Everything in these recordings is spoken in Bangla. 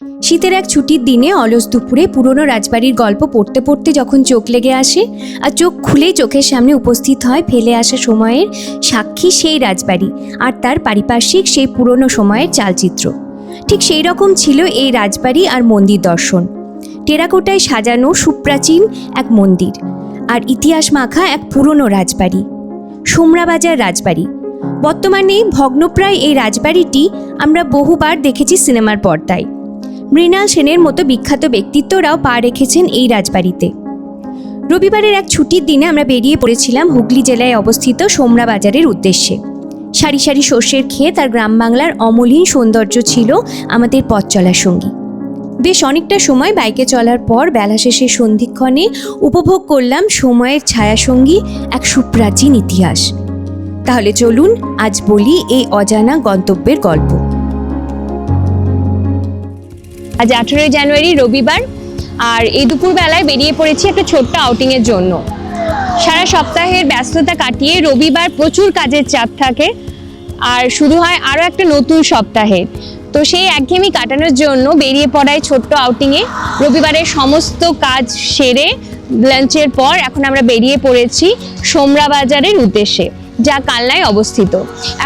শীতের এক ছুটির দিনে অলস দুপুরে পুরনো রাজবাড়ির গল্প পড়তে পড়তে যখন চোখ লেগে আসে আর চোখ খুলেই চোখের সামনে উপস্থিত হয় ফেলে আসা সময়ের সাক্ষী সেই রাজবাড়ি আর তার পারিপার্শ্বিক সেই পুরনো সময়ের চালচিত্র। ঠিক সেই রকম ছিল এই রাজবাড়ি আর মন্দির দর্শন। টেরাকোটায় সাজানো সুপ্রাচীন এক মন্দির আর ইতিহাস মাখা এক পুরনো রাজবাড়ি, সোমরাবাজার রাজবাড়ি। বর্তমানে ভগ্নপ্রায় এই রাজবাড়িটি আমরা বহুবার দেখেছি সিনেমার পর্দায়। মৃণাল সেনের মতো বিখ্যাত ব্যক্তিত্বরাও পা রেখেছেন এই রাজবাড়িতে। রবিবারের এক ছুটির দিনে আমরা বেরিয়ে পড়েছিলাম হুগলি জেলায় অবস্থিত সোমরাবাজারের উদ্দেশ্যে। সারি সারি সর্ষের ক্ষেত আর গ্রাম বাংলার অমলিন সৌন্দর্য ছিল আমাদের পথ চলার সঙ্গী। বেশ অনেকটা সময় বাইকে চলার পর বেলা শেষে সন্ধিক্ষণে উপভোগ করলাম সময়ের ছায়াসঙ্গী এক সুপ্রাচীন ইতিহাস। তাহলে চলুন আজ বলি এই অজানা গন্তব্যের গল্প। আজ 18 জানুয়ারি রবিবার, আর এই দুপুরবেলায় বেরিয়ে পড়েছি একটা ছোট্ট আউটিংয়ের জন্য। সারা সপ্তাহের ব্যস্ততা কাটিয়ে রবিবার প্রচুর কাজের চাপ থাকে আর শুরু হয় আরও একটা নতুন সপ্তাহে। তো সেই একঘেয়েমি কাটানোর জন্য বেরিয়ে পড়ায় ছোট্ট আউটিংয়ে। রবিবারের সমস্ত কাজ সেরে লাঞ্চের পর এখন আমরা বেরিয়ে পড়েছি সোমরাবাজারের উদ্দেশ্যে, যা কালনায় অবস্থিত।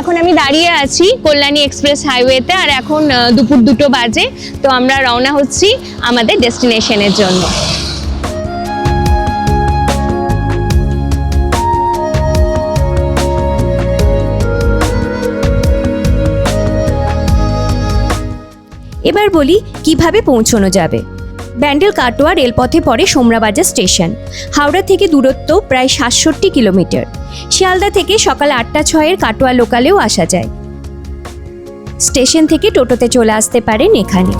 এখন আমি দাঁড়িয়ে আছি কল্যাণী এক্সপ্রেস হাইওয়েতে, আর এখন দুপুর 2টো বাজে। তো আমরা রওনা হচ্ছি আমাদের ডেস্টিনেশনের জন্য। এবার বলি কিভাবে পৌঁছানো যাবে। ব্যান্ডেল কাটোয়া রেলপথে পড়ে সোমরাবাজার স্টেশন। হাওড়া থেকে দূরত্ব প্রায় 67 কিলোমিটার। শিয়ালদা থেকে সকাল 8:06 কাটোয়া লোকালেও আসা যায়। স্টেশন থেকে টোটোতে চলে আসতে পারেন এখানে।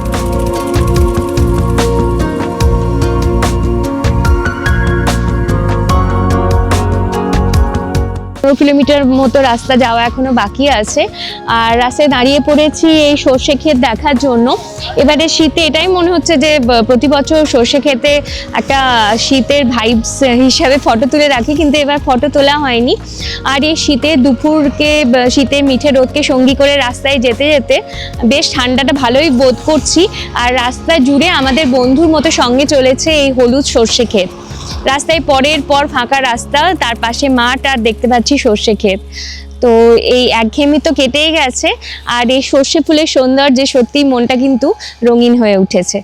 15 কিলোমিটার মতো রাস্তা যাওয়া এখনো বাকি আছে, আর রাস্তায় দাঁড়িয়ে পড়েছি এই সর্ষে ক্ষেত দেখার জন্য। এবারে শীতে এটাই মনে হচ্ছে যে প্রতি বছর সর্ষে ক্ষেতে একটা শীতের ভাইবস হিসাবে ফটো তুলে রাখি, কিন্তু এবার ফটো তোলা হয়নি। আর এই শীতের দুপুরকে, শীতের মিঠে রোদকে সঙ্গী করে রাস্তায় যেতে যেতে বেশ ঠান্ডাটা ভালোই বোধ করছি। আর রাস্তা জুড়ে আমাদের বন্ধুর মতো সঙ্গে চলেছে এই হলুদ সর্ষে ক্ষেত। রাস্তায় পরের পর ফাঁকা রাস্তা, তার পাশে মাঠ, আর দেখতে পাচ্ছি সর্ষে ক্ষেত। তো এই একঘেয়েমি তো কেটেই গেছে, আর এই সর্ষে ফুলের সৌন্দর্যে সত্যিই মনটা কিন্তু রঙিন হয়ে উঠেছে।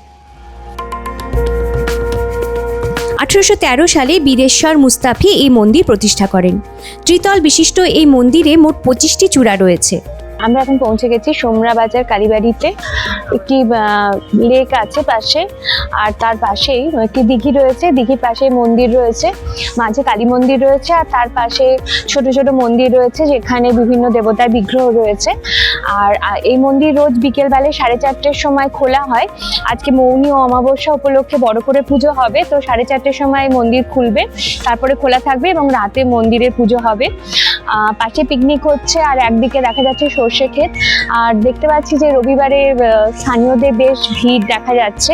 1813 সালে বীরেশ্বর মুস্তাফি এই মন্দির প্রতিষ্ঠা করেন। ত্রিতল বিশিষ্ট এই মন্দিরে মোট 25টি চূড়া রয়েছে। আমরা এখন পৌঁছে গেছি সোমরাবাজার কালীবাড়িতে। একটি লেক আছে পাশে, আর তার পাশেই একটি দিঘি রয়েছে। দিঘির পাশে মন্দির রয়েছে, মাঝে কালী মন্দির রয়েছে, আর তার পাশে ছোট ছোট মন্দির রয়েছে যেখানে বিভিন্ন দেবতার বিগ্রহ রয়েছে। আর এই মন্দির রোজ বিকেলবেলায় 4:30-র সময় খোলা হয়। আজকে মৌনী ও অমাবস্যা উপলক্ষে বড় করে পুজো হবে, তো 4:30-র সময় মন্দির খুলবে, তারপরে খোলা থাকবে এবং রাতে মন্দিরে পুজো হবে। পাশে পিকনিক হচ্ছে, আর একদিকে দেখা যাচ্ছে সর্ষে ক্ষেত। আর দেখতে পাচ্ছি যে রবিবারে স্থানীয়দের বেশ ভিড় দেখা যাচ্ছে।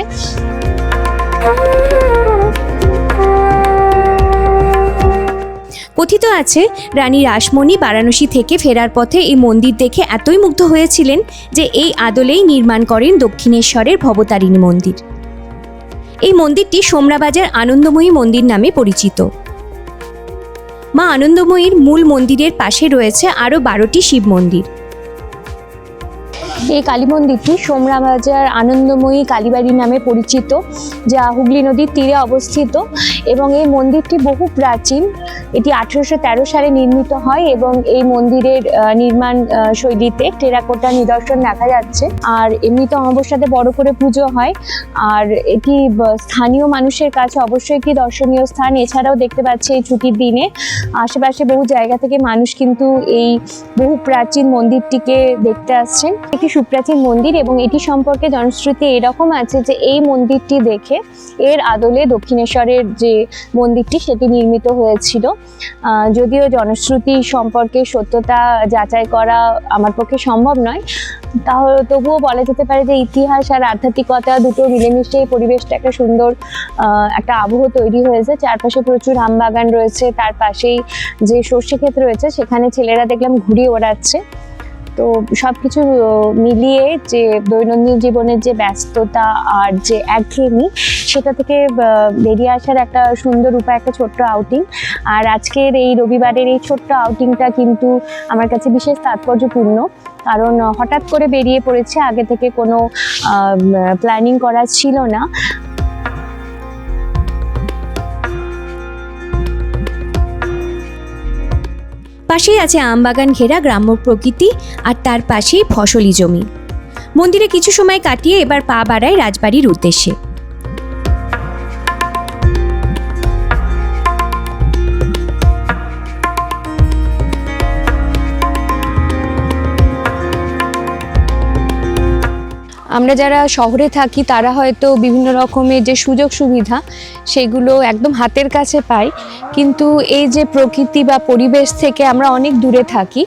কথিত আছে রানী রাসমণি বারাণসী থেকে ফেরার পথে এই মন্দির দেখে এতই মুগ্ধ হয়েছিলেন যে এই আদলেই নির্মাণ করেন দক্ষিণেশ্বরের ভবতারিণী মন্দির। এই মন্দিরটি সোমরাবাজার আনন্দময়ী মন্দির নামে পরিচিত। মা আনন্দময়ীর মূল মন্দিরের পাশে রয়েছে আরও 12টি শিব মন্দির। এই কালী মন্দিরটি সোমরাবাজার আনন্দময়ী কালীবাড়ি নামে পরিচিত, যা হুগলি নদীর তীরে অবস্থিত, এবং এই মন্দিরটি বহু প্রাচীন। এটি 1813 সালে নির্মিত হয় এবং এই মন্দিরের নির্মাণ শৈলীতে টেরাকোটা নিদর্শন দেখা যাচ্ছে। আর এমনিতে অমাবস্যাতে বড় করে পুজো হয়, আর এটি স্থানীয় মানুষের কাছে অবশ্যই একটি দর্শনীয় স্থান। এছাড়াও দেখতে পাচ্ছি এই ছুটির দিনে আশেপাশে বহু জায়গা থেকে মানুষ কিন্তু এই বহু প্রাচীন মন্দিরটিকে দেখতে আসছেন। একটি সুপ্রাচীন মন্দির, এবং এটি সম্পর্কে জনশ্রুতি এরকম আছে যে এই মন্দিরটি দেখে এর আদলে দক্ষিণেশ্বরের যে মন্দিরটি সেটি নির্মিত হয়েছিল। যদিও জনশ্রুতি সম্পর্কে সত্যতা যাচাই করা আমার পক্ষে সম্ভব নয়, তাহলে তবুও বলা যেতে পারে যে ইতিহাস আর আধ্যাত্মিকতা দুটো মিলেমিশে এই পরিবেশটা একটা সুন্দর একটা আবহ তৈরি হয়েছে। চারপাশে প্রচুর আম বাগান রয়েছে, তার পাশেই যে সর্ষে ক্ষেত রয়েছে সেখানে ছেলেরা দেখলাম ঘুড়ি ওড়াচ্ছে। তো সব কিছু মিলিয়ে যে দৈনন্দিন জীবনের যে ব্যস্ততা আর যে একঘেয়েমি, সেটা থেকে বেরিয়ে আসার একটা সুন্দর উপায় একটা ছোট্ট আউটিং। আর আজকের এই রবিবারের এই ছোট্ট আউটিংটা কিন্তু আমার কাছে বিশেষ তাৎপর্যপূর্ণ, কারণ হঠাৎ করে বেরিয়ে পড়েছে, আগে থেকে কোনো প্ল্যানিং করা ছিল না। পাশেই আছে আমবাগান ঘেরা গ্রাম্য প্রকৃতি, আর তার পাশেই ফসলি জমি। মন্দিরে কিছু সময় কাটিয়ে এবার পা বাড়ায় রাজবাড়ির উদ্দেশ্যে। আমরা যারা শহরে থাকি তারা হয়তো বিভিন্ন রকমের যে সুযোগ সুবিধা সেগুলো একদম হাতের কাছে পাই, কিন্তু এই যে প্রকৃতি বা পরিবেশ থেকে আমরা অনেক দূরে থাকি।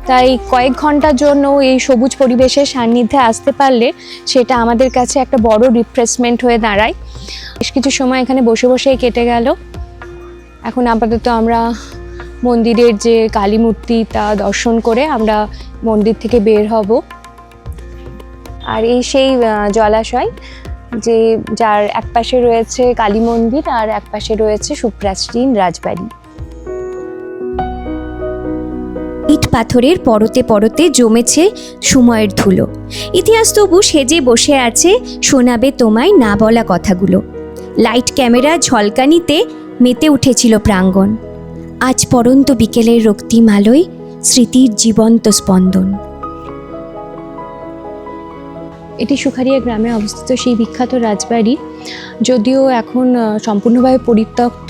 তাই কয়েক ঘন্টার জন্য এই সবুজ পরিবেশের সান্নিধ্যে আসতে পারলে সেটা আমাদের কাছে একটা বড় রিফ্রেশমেন্ট হয়ে দাঁড়ায়। বেশ কিছু সময় এখানে বসে বসেই কেটে গেল। এখন আপাতত আমরা মন্দিরের যে কালী মূর্তি তা দর্শন করে আমরা মন্দির থেকে বের হব। আর এই সেই জলাশয় যে যার এক পাশে রয়েছে কালী মন্দির আর এক পাশে রয়েছে সুপ্রাচীন রাজবাড়ি। ইট পাথরের পরতে পরতে জমেছে সময়ের ধুলো। ইতিহাস তবু সেজে বসে আছে, শোনাবে তোমায় না বলা কথাগুলো। লাইট ক্যামেরা ঝলকানিতে মেতে উঠেছিল প্রাঙ্গণ। আজ পরন্ত বিকেলের রক্তিম আলোয় স্মৃতির জীবন্ত স্পন্দন। এটি সুখারিয়া গ্রামে অবস্থিত সেই বিখ্যাত রাজবাড়ি, যদিও এখন সম্পূর্ণভাবে পরিত্যক্ত,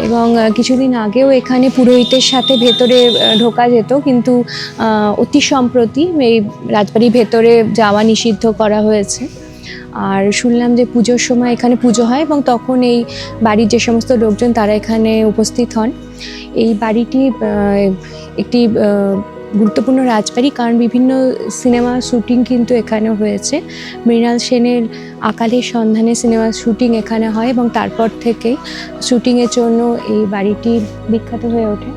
এবং কিছুদিন আগেও এখানে পুরোহিতের সাথে ভেতরে ঢোকা যেত, কিন্তু অতি সম্প্রতি এই রাজবাড়ির ভেতরে যাওয়া নিষিদ্ধ করা হয়েছে। আর শুনলাম যে পুজোর সময় এখানে পুজো হয় এবং তখন এই বাড়ির যে সমস্ত লোকজন তারা এখানে উপস্থিত হন। এই বাড়িটি একটি গুরুত্বপূর্ণ রাজবাড়ি, কারণ বিভিন্ন সিনেমা শুটিং কিন্তু এখানে হয়েছে। মৃণাল সেনের আকালের সন্ধানে সিনেমার শুটিং এখানে হয় এবং তারপর থেকেই শুটিংয়ের জন্য এই বাড়িটি বিখ্যাত হয়ে ওঠে।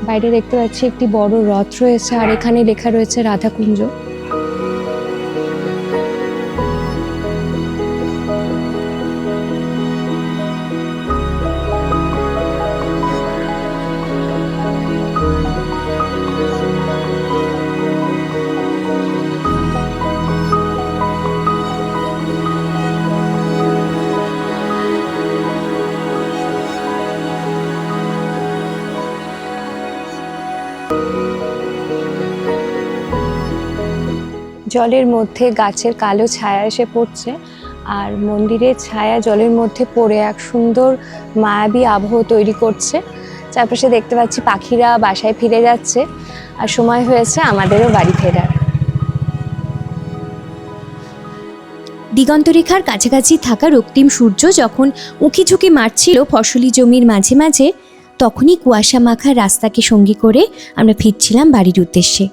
বাইরে দেখতে পাচ্ছি একটি বড় রথ রয়েছে, আর এখানে লেখা রয়েছে রাধাকুঞ্জ। জলের মধ্যে গাছের কালো ছায়া এসে পড়ছে, আর মন্দিরের ছায়া জলের মধ্যে পড়ে এক সুন্দর মায়াবী আবহ তৈরি করছে। চারপাশে দেখতে পাচ্ছি পাখিরা বাসায় ফিরে যাচ্ছে, আর সময় হয়েছে আমাদেরও বাড়ি ফেরার। দিগন্তরেখার কাছাকাছি থাকা রক্তিম সূর্য যখন উঁকি ঝুঁকি মারছিল ফসলি জমির মাঝে মাঝে, তখনই কুয়াশা মাখা রাস্তাকে সঙ্গী করে আমরা ফিরছিলাম বাড়ির উদ্দেশ্যে।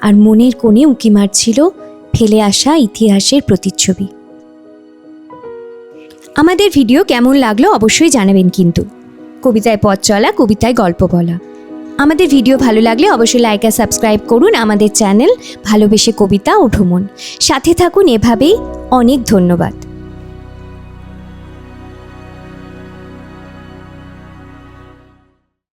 আর মনের কোণে উঁকি মারছিল ফেলে আসা ইতিহাসের প্রতিচ্ছবি। আমাদের ভিডিও কেমন লাগলো অবশ্যই জানাবেন কিন্তু। কবিতায় পথ চলা, কবিতায় গল্প বলা। আমাদের ভিডিও ভালো লাগলে অবশ্যই লাইক আর সাবস্ক্রাইব করুন আমাদের চ্যানেল ভালোবেসে কবিতা ও ভ্রমণ। সাথে থাকুন এভাবেই। অনেক ধন্যবাদ।